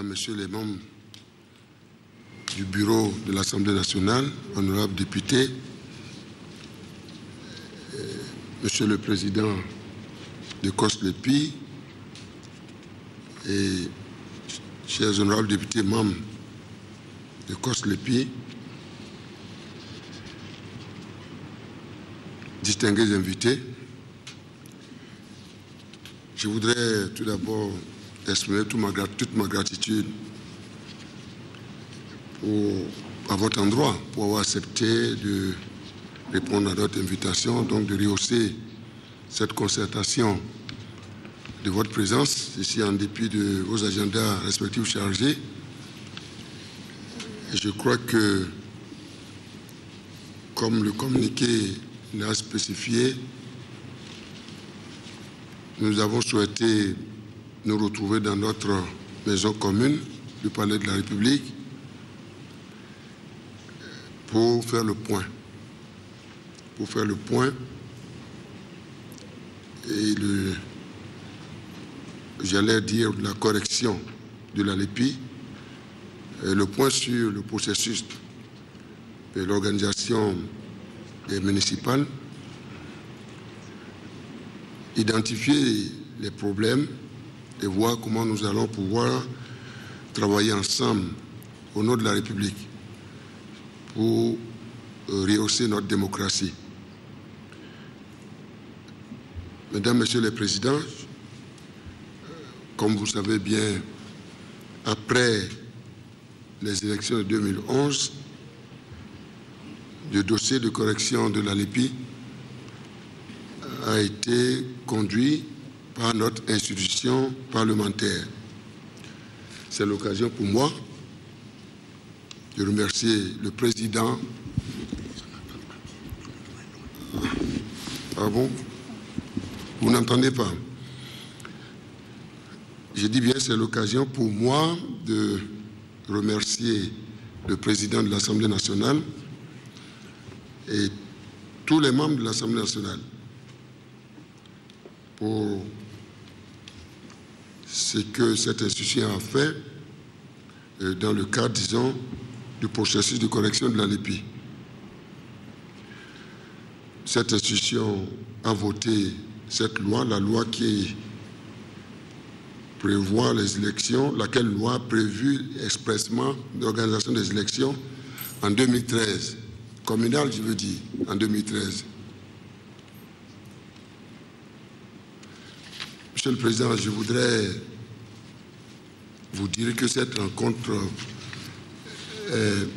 Mesdames, Messieurs les membres du bureau de l'Assemblée nationale, honorables députés, Monsieur le Président de COSLEPI et chers honorables députés membres de COSLEPI, distingués invités, je voudrais tout d'abord exprimer toute ma gratitude à votre endroit pour avoir accepté de répondre à notre invitation, donc de rehausser cette concertation de votre présence ici en dépit de vos agendas respectifs chargés. Et je crois que, comme le communiqué l'a spécifié, nous avons souhaité nous retrouver dans notre maison commune du Palais de la République pour faire le point. Et j'allais dire la correction de la LEPI, le point sur le processus de l'organisation municipale, identifier les problèmes et voir comment nous allons pouvoir travailler ensemble au nom de la République pour rehausser notre démocratie. Mesdames, Messieurs les Présidents, comme vous savez bien, après les élections de 2011, le dossier de correction de la LEPI a été conduit par notre institution parlementaire. C'est l'occasion pour moi de remercier le président. Ah bon? Vous n'entendez pas? Je dis bien, c'est l'occasion pour moi de remercier le président de l'Assemblée nationale et tous les membres de l'Assemblée nationale pour ce que cette institution a fait dans le cadre, disons, du processus de correction de la LEPI. Cette institution a voté cette loi, la loi qui prévoit les élections, laquelle loi a prévu expressement l'organisation des élections en 2013, communale, je veux dire, en 2013. Monsieur le Président, je voudrais vous dire que cette rencontre est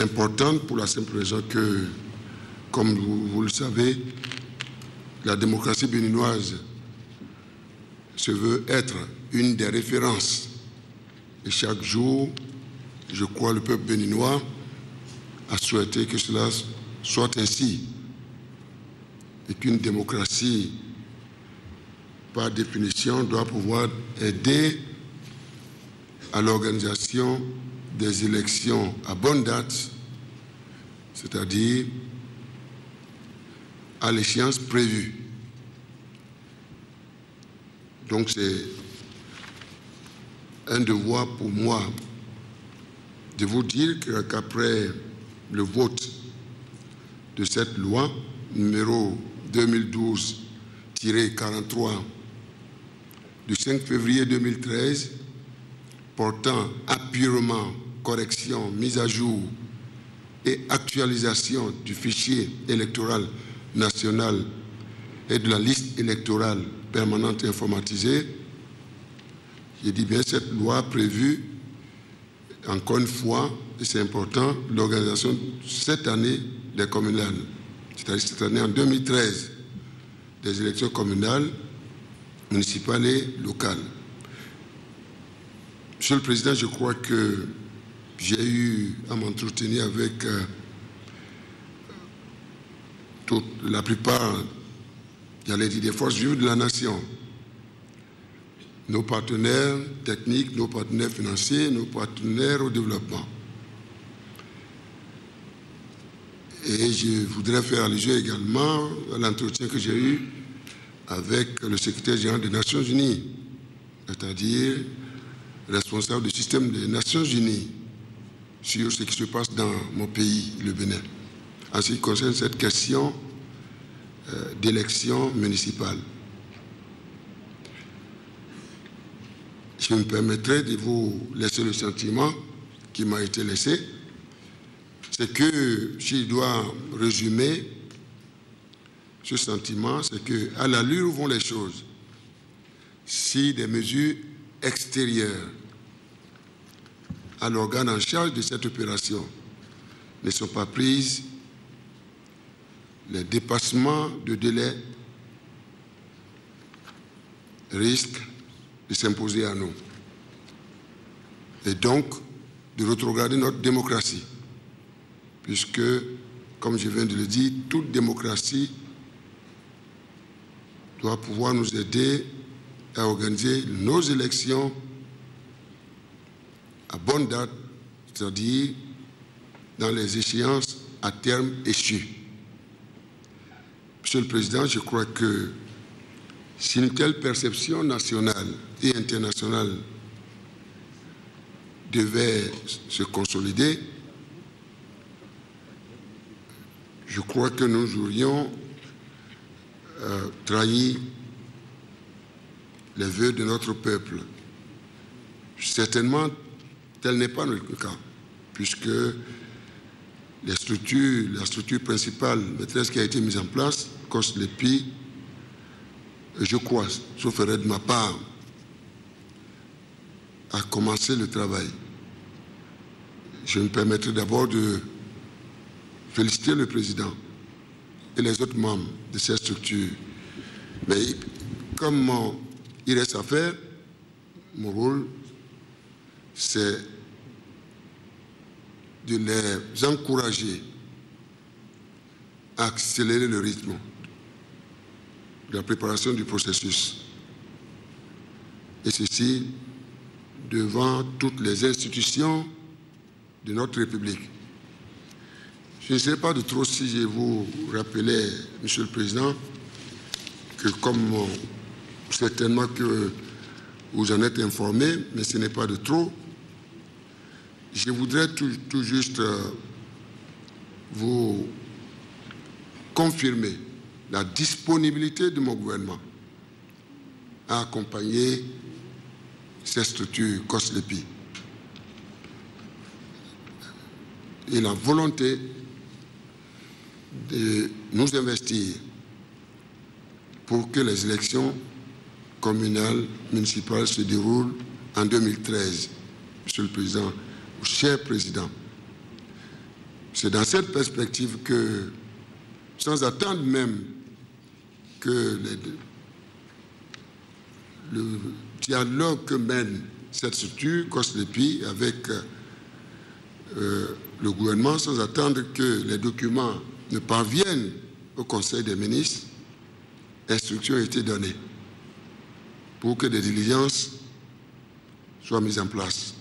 importante pour la simple raison que, comme vous le savez, la démocratie béninoise se veut être une des références. Et chaque jour, je crois, le peuple béninois a souhaité que cela soit ainsi. Et qu'une démocratie, par définition, doit pouvoir aider à l'organisation des élections à bonne date, c'est-à-dire à l'échéance prévue. Donc c'est un devoir pour moi de vous dire qu'après le vote de cette loi numéro 2012-43 du 5 février 2013 portant apurement, correction, mise à jour et actualisation du fichier électoral national et de la liste électorale permanente informatisée, je dis bien cette loi a prévu, encore une fois, et c'est important, l'organisation cette année des communales, c'est-à-dire cette année en 2013, des élections communales, municipales et locales. Monsieur le Président, je crois que j'ai eu à m'entretenir avec la plupart, j'allais dire, des forces vives de la nation, nos partenaires techniques, nos partenaires financiers, nos partenaires au développement. Et je voudrais faire allusion également à l'entretien que j'ai eu avec le secrétaire général des Nations Unies, c'est-à-dire responsable du système des Nations Unies sur ce qui se passe dans mon pays, le Bénin, en ce qui concerne cette question d'élection municipale. Je me permettrai de vous laisser le sentiment qui m'a été laissé, c'est que, si je dois résumer ce sentiment, c'est qu'à l'allure où vont les choses, si des mesures extérieures à l'organe en charge de cette opération ne sont pas prises, les dépassements de délai risquent de s'imposer à nous et donc de rétrograder notre démocratie, puisque, comme je viens de le dire, toute démocratie doit pouvoir nous aider à organiser nos élections à bonne date, c'est-à-dire dans les échéances à terme échues. Monsieur le Président, je crois que si une telle perception nationale et internationale devait se consolider, je crois que nous aurions trahi les vœux de notre peuple. Certainement, tel n'est pas notre cas, puisque la structure principale maîtresse qui a été mise en place, COSLEPI, je crois, sauf erreur de ma part, a commencé le travail. Je me permettrai d'abord de féliciter le président et les autres membres de cette structure. Mais comme il reste à faire, mon rôle, c'est de les encourager à accélérer le rythme de la préparation du processus. Et ceci devant toutes les institutions de notre République. Je ne sais pas de trop si je vous rappelais, Monsieur le Président, que comme certainement que vous en êtes informé, mais ce n'est pas de trop, je voudrais tout juste vous confirmer la disponibilité de mon gouvernement à accompagner cette structure COSLEPI et la volonté de nous investir pour que les élections communales, municipales se déroulent en 2013. Monsieur le Président, cher Président, c'est dans cette perspective que, sans attendre même que le dialogue que mène cette structure, COSLEPI, avec le gouvernement, sans attendre que les documents ne parviennent au Conseil des ministres, instruction a été donnée pour que des diligences soient mises en place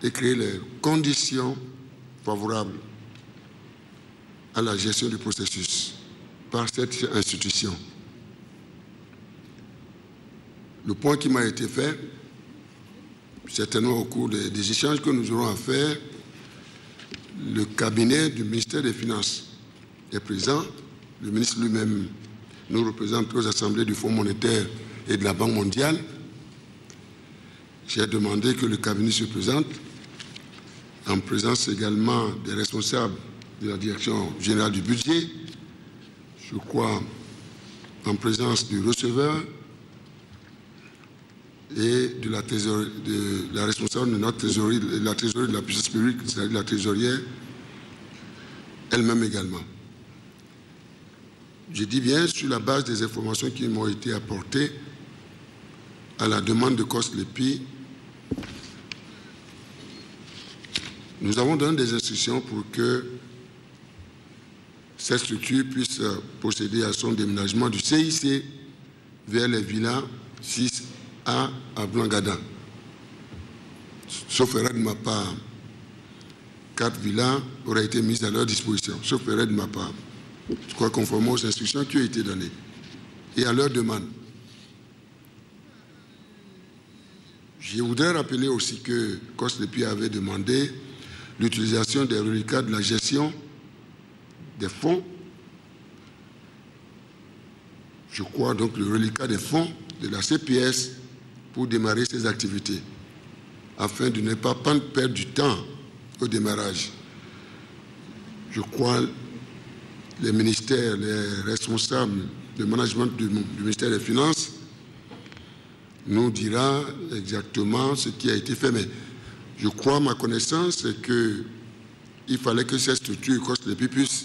et créer les conditions favorables à la gestion du processus par cette institution. Le point qui m'a été fait, certainement au cours des échanges que nous aurons à faire, le cabinet du ministère des Finances est présent. Le ministre lui-même nous représente aux assemblées du Fonds monétaire et de la Banque mondiale. J'ai demandé que le cabinet se présente, en présence également des responsables de la direction générale du budget, je crois en présence du receveur et de la responsable de notre trésorerie, de la trésorerie de la puissance publique, c'est-à-dire la trésorière, elle-même également. Je dis bien sur la base des informations qui m'ont été apportées à la demande de COSLEPI. Nous avons donné des instructions pour que cette structure puisse procéder à son déménagement du CIC vers les villas 6A à Blanc-Gada. Sauf erreur de ma part, 4 villas auraient été mises à leur disposition, sauf erreur de ma part. Je crois conformément aux instructions qui ont été données et à leur demande. Je voudrais rappeler aussi que COSLEPI avait demandé l'utilisation des reliquats de la gestion des fonds. Je crois donc le reliquat des fonds de la CPS pour démarrer ses activités, afin de ne pas perdre du temps au démarrage. Je crois les ministères, les responsables de management du ministère des Finances nous dira exactement ce qui a été fait. Mais je crois, à ma connaissance, c'est qu'il fallait que cette structure COSLEPI puisse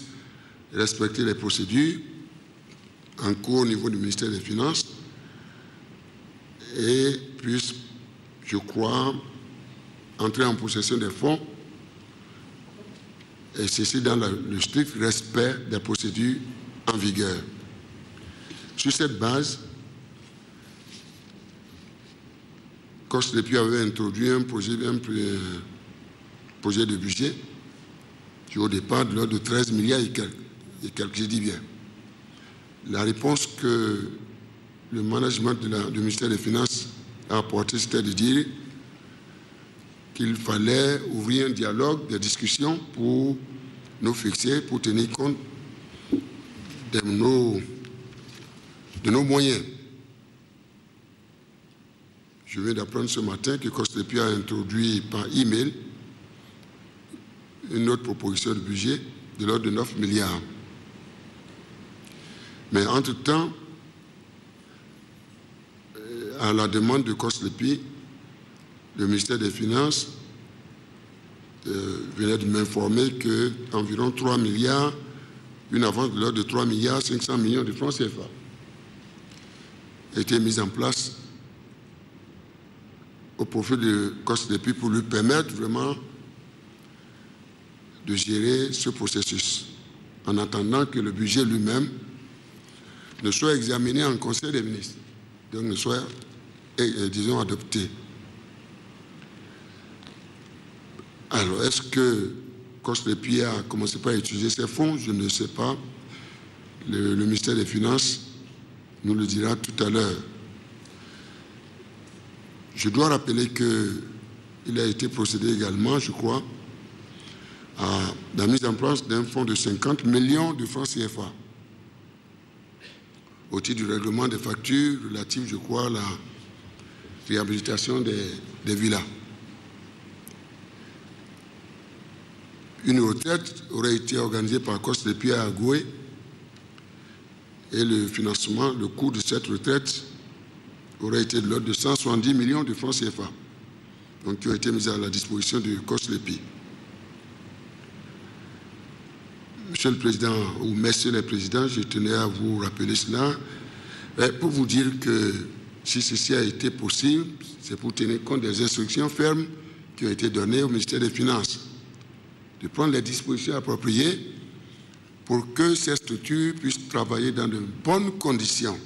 respecter les procédures en cours au niveau du ministère des Finances et puisse, je crois, entrer en possession des fonds, et ceci dans le strict respect des procédures en vigueur. Sur cette base, COSLEPI avait introduit un projet de budget qui au départ de l'ordre de 13 milliards et quelques, je dis bien. La réponse que le management du ministère des Finances a apporté, c'était de dire qu'il fallait ouvrir un dialogue, des discussions pour nous fixer, pour tenir compte de nos moyens. Je viens d'apprendre ce matin que COSLEPI a introduit par email une autre proposition de budget de l'ordre de 9 milliards. Mais entre-temps, à la demande de COSLEPI, le ministère des Finances venait de m'informer qu'environ 3 milliards, une avance de l'ordre de 3 milliards 500 millions de francs CFA a été mise en place au profit de COSLEPI pour lui permettre vraiment de gérer ce processus en attendant que le budget lui-même ne soit examiné en Conseil des ministres, donc ne soit, disons, adopté. Alors, est-ce que COSLEPI a commencé par utiliser ces fonds? Je ne sais pas. Le ministère des Finances nous le dira tout à l'heure. Je dois rappeler qu'il a été procédé également, je crois, à la mise en place d'un fonds de 50 millions de francs CFA au titre du règlement des factures relatives, je crois, à la réhabilitation des villas. Une retraite aurait été organisée par COSLEPI à Agoué et le financement, le coût de cette retraite aurait été de l'ordre de 170 millions de francs CFA, donc qui ont été mis à la disposition de COSLEPI. Monsieur le Président, ou Messieurs les Présidents, je tenais à vous rappeler cela pour vous dire que si ceci a été possible, c'est pour tenir compte des instructions fermes qui ont été données au ministère des Finances, de prendre les dispositions appropriées pour que ces structures puissent travailler dans de bonnes conditions,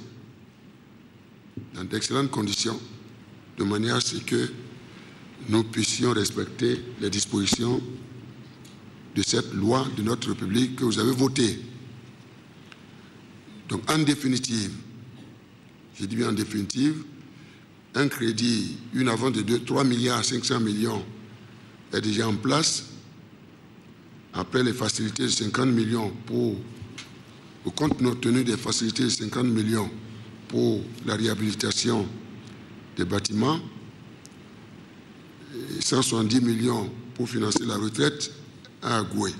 dans d'excellentes conditions, de manière à ce que nous puissions respecter les dispositions de cette loi de notre République que vous avez votée. Donc, en définitive, je dis bien en définitive, un crédit, une avance de 3 milliards 500 millions est déjà en place. Après les facilités de 50 millions au compte tenu des facilités de 50 millions pour la réhabilitation des bâtiments, et 170 millions pour financer la retraite à Agoué.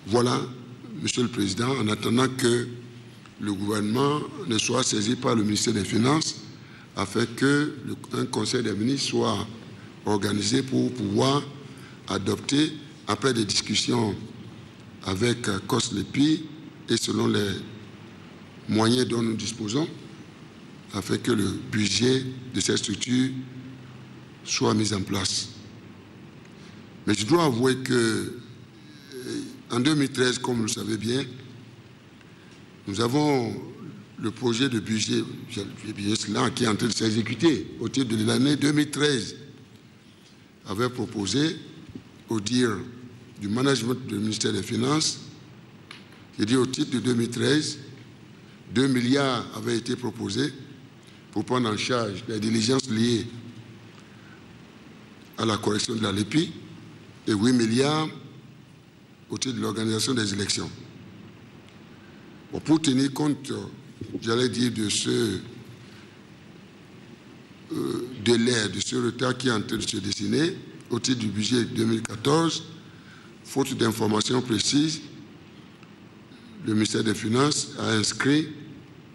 Voilà, Monsieur le Président, en attendant que le gouvernement ne soit saisi par le ministère des Finances afin qu'un conseil des ministres soit organisé pour pouvoir adopter, après des discussions avec COSLEPI et selon les moyens dont nous disposons, afin que le budget de cette structure soit mis en place. Mais je dois avouer que en 2013, comme vous le savez bien, nous avons le projet de budget cela, qui est en train de s'exécuter au titre de l'année 2013, avait proposé, au dire du management du ministère des Finances, j'ai dit au titre de 2013, 2 milliards avaient été proposés pour prendre en charge les diligences liées à la correction de la LEPI et 8 milliards au titre de l'organisation des élections. Bon, pour tenir compte, j'allais dire, de ce délai, de ce retard qui est en train de se dessiner au titre du budget 2014, faute d'informations précises, le ministère des Finances a inscrit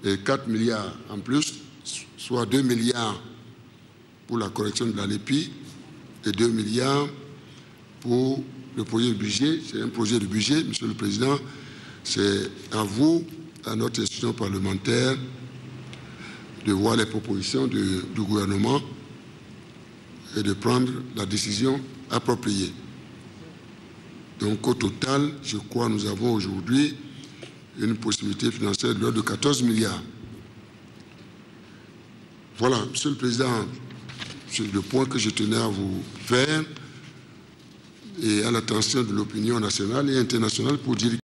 4 milliards en plus, soit 2 milliards pour la correction de la LEPI et 2 milliards pour le projet de budget. C'est un projet de budget, Monsieur le Président. C'est à vous, à notre institution parlementaire, de voir les propositions du gouvernement et de prendre la décision appropriée. Donc au total, je crois que nous avons aujourd'hui une possibilité financière de l'ordre de 14 milliards. Voilà, Monsieur le Président, c'est le point que je tenais à vous faire et à l'attention de l'opinion nationale et internationale pour dire